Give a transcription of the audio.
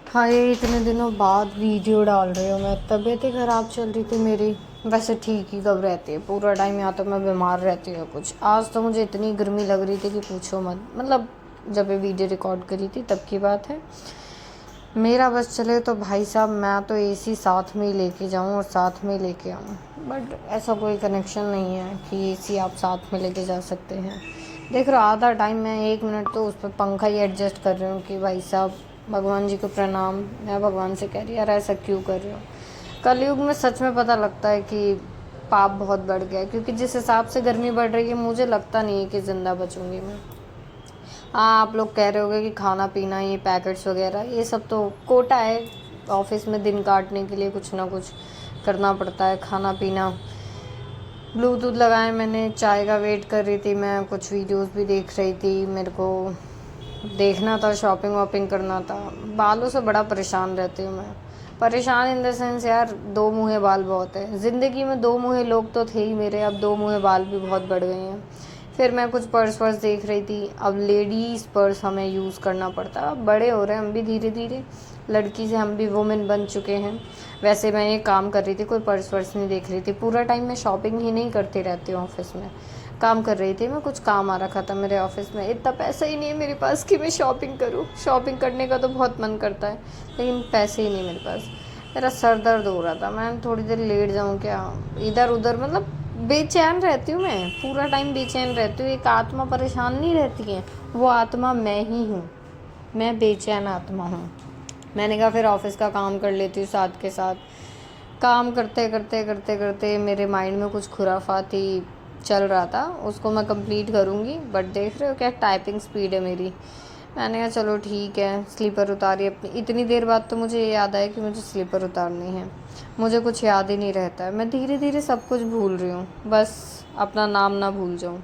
हाँ, ये इतने दिनों बाद वीडियो डाल रही हूँ मैं। तबीयत ही ख़राब चल रही थी मेरी। वैसे ठीक ही कब रहती है, पूरा टाइम या तो मैं बीमार रहती हूँ कुछ। आज तो मुझे इतनी गर्मी लग रही थी कि पूछो मत। मतलब जब ये वीडियो रिकॉर्ड करी थी तब की बात है। मेरा बस चले तो भाई साहब मैं तो एसी साथ में ही लेके जाऊँ और साथ में ही लेके आऊँ, बट ऐसा कोई कनेक्शन नहीं है कि एसी आप साथ में लेके जा सकते हैं। देख रहा आधा टाइम मैं 1 मिनट तो उस पर पंखा ही एडजस्ट कर रही हूँ कि भाई साहब भगवान जी को प्रणाम। मैं भगवान से कह रही यार ऐसा क्यों कर रहे हो। कलयुग में सच में पता लगता है कि पाप बहुत बढ़ गया है, क्योंकि जिस हिसाब से गर्मी बढ़ रही है मुझे लगता नहीं है कि ज़िंदा बचूंगी मैं। हाँ, आप लोग कह रहे होगे कि खाना पीना ये पैकेट्स वगैरह ये सब तो कोटा है। ऑफिस में दिन काटने के लिए कुछ ना कुछ करना पड़ता है, खाना पीना। ब्लूटूथ लगाए मैंने, चाय का वेट कर रही थी मैं, कुछ वीडियोस भी देख रही थी। मेरे को देखना था, शॉपिंग वॉपिंग करना था। बालों से बड़ा परेशान रहती हूँ मैं। परेशान इन द सेंस यार, दो मुँहे बाल बहुत है ज़िंदगी में। दो मुँहे लोग तो थे ही मेरे, अब दो मुँहे बाल भी बहुत बढ़ गए हैं। फिर मैं कुछ पर्स वर्स देख रही थी। अब लेडीज़ पर्स हमें यूज़ करना पड़ता है, अब बड़े हो रहे हैं हम भी धीरे धीरे। लड़की से हम भी वुमेन बन चुके हैं। वैसे मैं ये काम कर रही थी, कोई पर्स वर्स नहीं देख रही थी। पूरा टाइम मैं शॉपिंग ही नहीं करती रहती हूँ ऑफिस में। काम कर रही थी मैं, कुछ काम आ रखा था मेरे ऑफिस में। इतना पैसा ही नहीं है मेरे पास कि मैं शॉपिंग करूँ। शॉपिंग करने का तो बहुत मन करता है, लेकिन पैसे ही नहीं मेरे पास। मेरा सर दर्द हो रहा था, मैं थोड़ी देर लेट जाऊँ क्या, इधर उधर। मतलब बेचैन रहती हूँ मैं, पूरा टाइम बेचैन रहती हूँ। एक आत्मा परेशान नहीं रहती है, वो आत्मा मैं ही हूँ। मैं बेचैन आत्मा हूँ। मैंने कहा फिर ऑफिस का काम कर लेती हूँ साथ के साथ। काम करते करते करते करते मेरे माइंड में कुछ खुराफाती चल रहा था, उसको मैं कंप्लीट करूँगी। बट देख रहे हो क्या टाइपिंग स्पीड है मेरी। मैंने कहा चलो ठीक है, स्लीपर उतारी अपनी। इतनी देर बाद तो मुझे ये याद आया कि मुझे स्लीपर उतारनी है। मुझे कुछ याद ही नहीं रहता है, मैं धीरे धीरे सब कुछ भूल रही हूँ, बस अपना नाम ना भूल जाऊँ।